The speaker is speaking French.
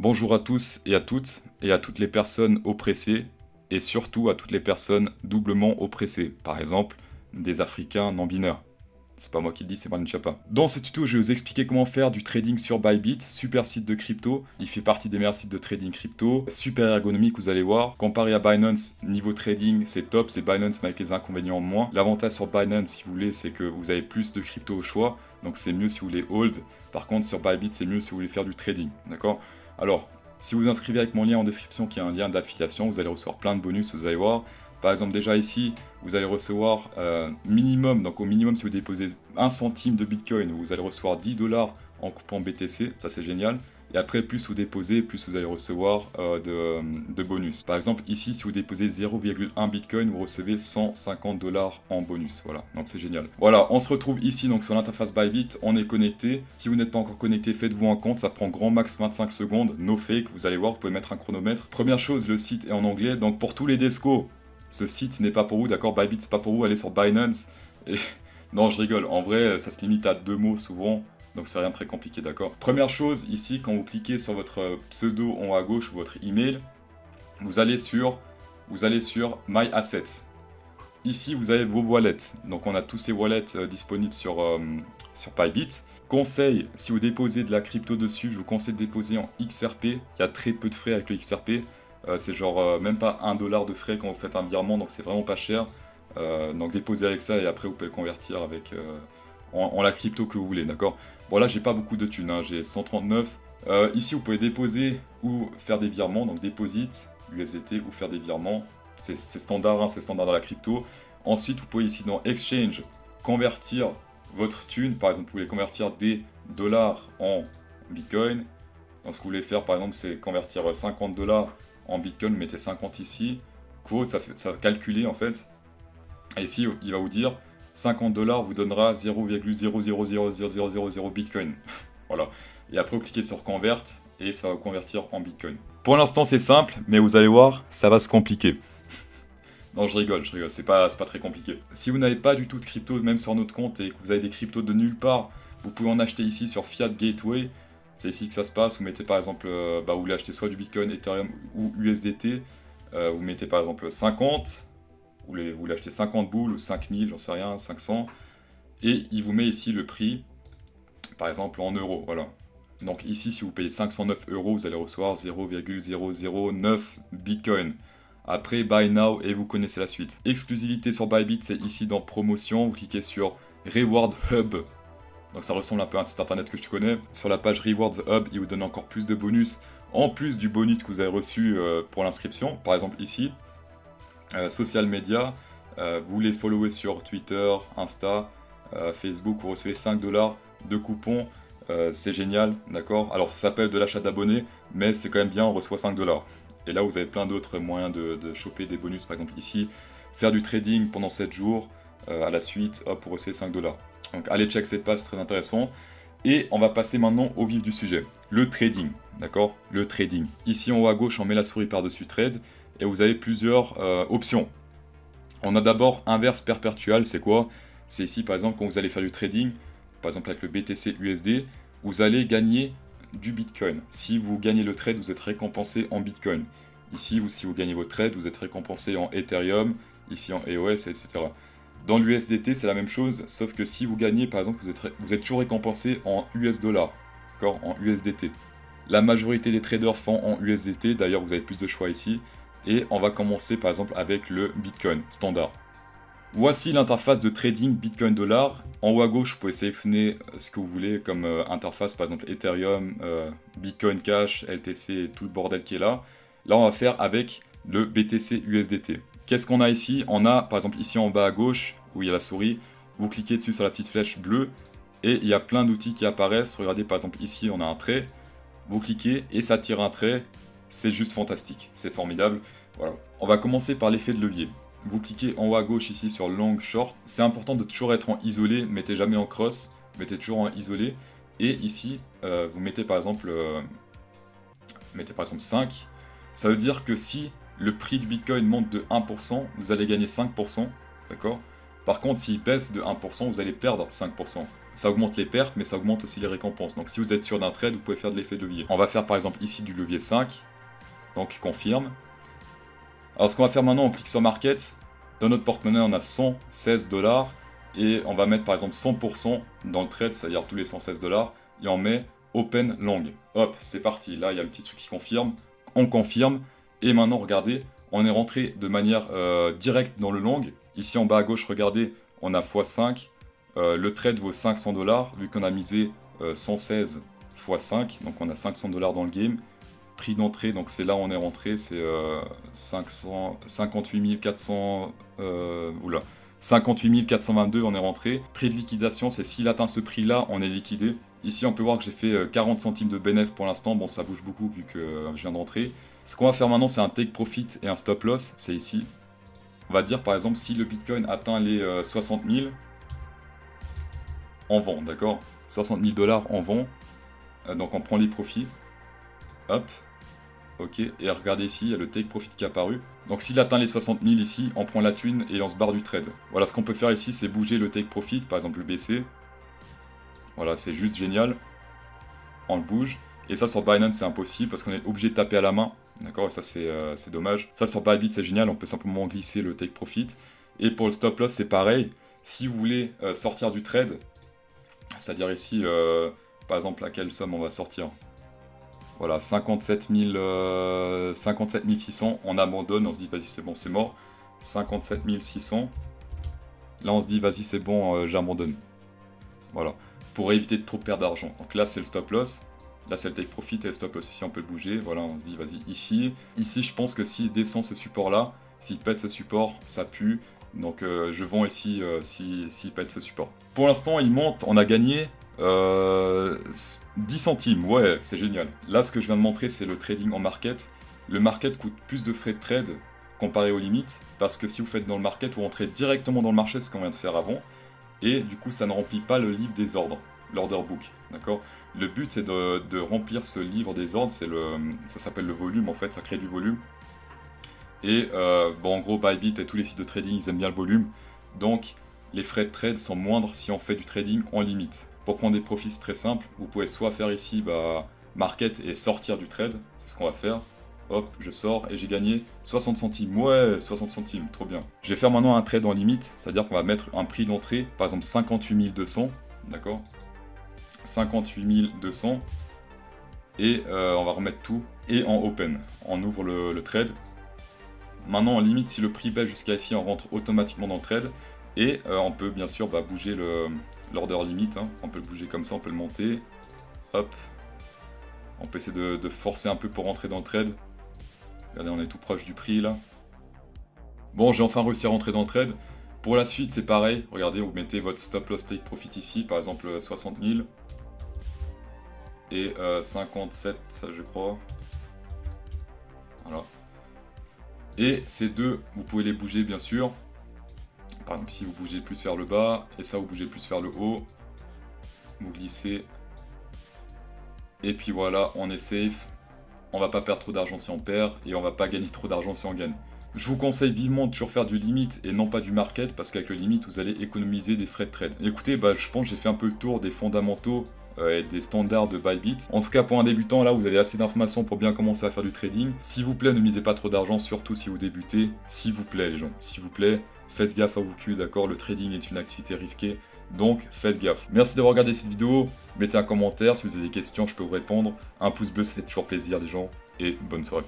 Bonjour à tous et à toutes les personnes oppressées et surtout à toutes les personnes doublement oppressées, par exemple des Africains non-binaires. C'est pas moi qui le dis, c'est Marlène Schiappa. Dans ce tuto, je vais vous expliquer comment faire du trading sur Bybit, super site de crypto. Il fait partie des meilleurs sites de trading crypto, super ergonomique, vous allez voir. Comparé à Binance, niveau trading, c'est top, c'est Binance mais avec les inconvénients en moins. L'avantage sur Binance, si vous voulez, c'est que vous avez plus de crypto au choix, donc c'est mieux si vous voulez hold. Par contre, sur Bybit, c'est mieux si vous voulez faire du trading, d'accord? Alors, si vous vous inscrivez avec mon lien en description qui est un lien d'affiliation, vous allez recevoir plein de bonus, vous allez voir. Par exemple, déjà ici, vous allez recevoir minimum, donc au minimum si vous déposez 1 centime de Bitcoin, vous allez recevoir 10 $ en coupant BTC, ça c'est génial. Et après, plus vous déposez, plus vous allez recevoir de bonus. Par exemple, ici, si vous déposez 0,1 Bitcoin, vous recevez 150 $ en bonus. Voilà, donc c'est génial. Voilà, on se retrouve ici donc sur l'interface Bybit, on est connecté. Si vous n'êtes pas encore connecté, faites-vous un compte, ça prend grand max 25 secondes, no fake, vous allez voir, vous pouvez mettre un chronomètre. Première chose, le site est en anglais, donc pour tous les descos, ce site n'est pas pour vous, d'accord? Bybit, c'est pas pour vous, allez sur Binance. Et... non, je rigole, en vrai, ça se limite à 2 mots souvent. Donc c'est rien de très compliqué, d'accord? Première chose, ici, quand vous cliquez sur votre pseudo en haut à gauche ou votre email, vous allez sur My Assets. Ici, vous avez vos wallets. Donc on a tous ces wallets disponibles sur Bybit. Conseil, si vous déposez de la crypto dessus, je vous conseille de déposer en XRP. Il y a très peu de frais avec le XRP. C'est genre même pas 1 $ de frais quand vous faites un virement, donc c'est vraiment pas cher. Donc déposez avec ça et après vous pouvez convertir avec en la crypto que vous voulez, d'accord? Bon là j'ai pas beaucoup de thunes, hein, j'ai 139. Ici vous pouvez déposer ou faire des virements, donc deposit, USDT ou faire des virements. C'est standard, hein, c'est standard dans la crypto. Ensuite vous pouvez ici dans Exchange convertir votre thune, par exemple vous voulez convertir des dollars en Bitcoin. Donc ce que vous voulez faire par exemple c'est convertir 50 $ en Bitcoin, vous mettez 50 ici. Quote, ça va calculer en fait. Et ici il va vous dire 50 $ vous donnera 0,000000 Bitcoin. Voilà. Et après, vous cliquez sur Convert et ça va vous convertir en Bitcoin. Pour l'instant, c'est simple, mais vous allez voir, ça va se compliquer. Non, je rigole, c'est pas très compliqué. Si vous n'avez pas du tout de crypto, même sur notre compte, et que vous avez des cryptos de nulle part, vous pouvez en acheter ici sur Fiat Gateway. C'est ici que ça se passe. Vous mettez par exemple, vous voulez acheter soit du Bitcoin, Ethereum ou USDT. Vous mettez par exemple 50. Vous voulez acheter 50 boules ou 5000, j'en sais rien, 500. Et il vous met ici le prix, par exemple en euros, voilà. Donc ici, si vous payez 509 €, vous allez recevoir 0,009 Bitcoin. Après, Buy Now et vous connaissez la suite. Exclusivité sur Bybit, c'est ici dans Promotion. Vous cliquez sur Reward Hub. Donc ça ressemble un peu à un site internet que je connais. Sur la page Rewards Hub, il vous donne encore plus de bonus. En plus du bonus que vous avez reçu pour l'inscription. Par exemple ici, social media, vous les followez sur Twitter, Insta, Facebook, vous recevez 5 $ de coupons, c'est génial, d'accord? Alors ça s'appelle de l'achat d'abonnés, mais c'est quand même bien, on reçoit 5 $. Et là vous avez plein d'autres moyens de choper des bonus, par exemple ici, faire du trading pendant 7 jours, à la suite, hop, vous recevez 5 $. Donc allez check cette page, c'est très intéressant. Et on va passer maintenant au vif du sujet, le trading, d'accord? Le trading. Ici en haut à gauche, on met la souris par-dessus trade, et vous avez plusieurs options. On a d'abord inverse perpétual, c'est quoi? C'est ici par exemple quand vous allez faire du trading, par exemple avec le BTC USD, vous allez gagner du Bitcoin. Si vous gagnez le trade, vous êtes récompensé en Bitcoin. Ici, si vous gagnez votre trade, vous êtes récompensé en Ethereum, ici en EOS, etc. Dans l'USDT, c'est la même chose, sauf que si vous gagnez, par exemple, vous êtes toujours récompensé en US dollars, d'accord, en USDT. La majorité des traders font en USDT, d'ailleurs vous avez plus de choix ici. Et on va commencer par exemple avec le Bitcoin standard. Voici l'interface de trading Bitcoin dollar. En haut à gauche, vous pouvez sélectionner ce que vous voulez comme interface, par exemple Ethereum, Bitcoin Cash, LTC, tout le bordel qui est là. Là, on va faire avec le BTC USDT. Qu'est-ce qu'on a ici? On a par exemple ici en bas à gauche, où il y a la souris, vous cliquez dessus sur la petite flèche bleue et il y a plein d'outils qui apparaissent. Regardez par exemple ici, on a un trait. Vous cliquez et ça tire un trait. C'est juste fantastique, c'est formidable. Voilà. On va commencer par l'effet de levier. Vous cliquez en haut à gauche ici sur Long Short. C'est important de toujours être en isolé, mettez jamais en cross, mettez toujours en isolé. Et ici, vous mettez par exemple 5. Ça veut dire que si le prix du Bitcoin monte de 1%, vous allez gagner 5%, d'accord? Par contre, s'il baisse de 1%, vous allez perdre 5%. ça augmente les pertes, mais ça augmente aussi les récompenses. Donc si vous êtes sûr d'un trade, vous pouvez faire de l'effet de levier. On va faire par exemple ici du levier 5, donc confirme. Alors ce qu'on va faire maintenant, on clique sur Market. Dans notre porte-monnaie, on a 116 $, et on va mettre par exemple 100% dans le trade, c'est-à-dire tous les 116 $, et on met Open Long. Hop, c'est parti. Là, il y a le petit truc qui confirme. On confirme, et maintenant, regardez, on est rentré de manière directe dans le long. Ici en bas à gauche, regardez, on a x5. Le trade vaut 500 $, vu qu'on a misé 116 x 5, donc on a 500 $ dans le game. Prix d'entrée, donc c'est là où on est rentré, c'est 58 400... oula, 58 422, on est rentré. Prix de liquidation, c'est s'il atteint ce prix-là, on est liquidé. Ici, on peut voir que j'ai fait 40 centimes de bénéf pour l'instant. Bon, ça bouge beaucoup vu que je viens d'entrer. Ce qu'on va faire maintenant, c'est un take profit et un stop loss, c'est ici. On va dire par exemple, si le Bitcoin atteint les 60 000, on vend, d'accord? 60 000 $, on vend. Donc on prend les profits. Hop. Ok, et regardez ici, il y a le take profit qui est apparu. Donc s'il atteint les 60 000 ici, on prend la thune et on se barre du trade. Voilà, ce qu'on peut faire ici, c'est bouger le take profit, par exemple le baisser. Voilà, c'est juste génial. On le bouge. Et ça sur Binance, c'est impossible parce qu'on est obligé de taper à la main. D'accord, et ça c'est dommage. Ça sur Bybit, c'est génial, on peut simplement glisser le take profit. Et pour le stop loss, c'est pareil. Si vous voulez sortir du trade, c'est-à-dire ici, par exemple, à quelle somme on va sortir? Voilà, 57 600, on abandonne, on se dit vas-y c'est bon, c'est mort. 57 600, là on se dit vas-y c'est bon, j'abandonne. Voilà, pour éviter de trop perdre d'argent. Donc là c'est le stop loss, là c'est le take profit et le stop loss. Ici on peut le bouger, voilà, on se dit vas-y ici. Ici je pense que s'il descend ce support là, s'il pète ce support, ça pue. Donc je vends ici s'il pète ce support. Pour l'instant il monte, on a gagné 10 centimes, ouais, c'est génial. Là, ce que je viens de montrer, c'est le trading en market. Le market coûte plus de frais de trade comparé aux limites, parce que si vous faites dans le market, vous rentrez directement dans le marché, ce qu'on vient de faire avant, et du coup, ça ne remplit pas le livre des ordres, l'order book, d'accord? Le but, c'est de remplir ce livre des ordres, ça s'appelle le volume, en fait, ça crée du volume. Et bon, en gros, Bybit et tous les sites de trading, ils aiment bien le volume, donc les frais de trade sont moindres si on fait du trading en limite. Pour prendre des profits, c'est très simple. Vous pouvez soit faire ici market et sortir du trade, c'est ce qu'on va faire. Hop, je sors et j'ai gagné 60 centimes. Ouais, 60 centimes, trop bien. Je vais faire maintenant un trade en limite, c'est-à-dire qu'on va mettre un prix d'entrée, par exemple 58 200, d'accord? 58 200, et on va remettre tout, et en open. On ouvre le trade. Maintenant, en limite, si le prix baisse jusqu'à ici, on rentre automatiquement dans le trade, et on peut bien sûr bouger l'order limite, hein. On peut le bouger comme ça, on peut le monter, hop, on peut essayer de forcer un peu pour rentrer dans le trade. Regardez, on est tout proche du prix là. Bon, j'ai enfin réussi à rentrer dans le trade. Pour la suite, c'est pareil, regardez, vous mettez votre stop loss take profit ici, par exemple 60 000, et 57 je crois, voilà. Et ces deux, vous pouvez les bouger bien sûr. Par exemple, si vous bougez plus vers le bas, et ça vous bougez plus vers le haut, vous glissez, et puis voilà, on est safe, on va pas perdre trop d'argent si on perd, et on va pas gagner trop d'argent si on gagne. Je vous conseille vivement de toujours faire du limite et non pas du market, parce qu'avec le limite, vous allez économiser des frais de trade. Écoutez, je pense que j'ai fait un peu le tour des fondamentaux et des standards de Bybit. En tout cas, pour un débutant, là, vous avez assez d'informations pour bien commencer à faire du trading. S'il vous plaît, ne misez pas trop d'argent, surtout si vous débutez. S'il vous plaît, les gens, s'il vous plaît, faites gaffe à vos culs, d'accord? Le trading est une activité risquée, donc faites gaffe. Merci d'avoir regardé cette vidéo. Mettez un commentaire si vous avez des questions, je peux vous répondre. Un pouce bleu, ça fait toujours plaisir, les gens, et bonne soirée.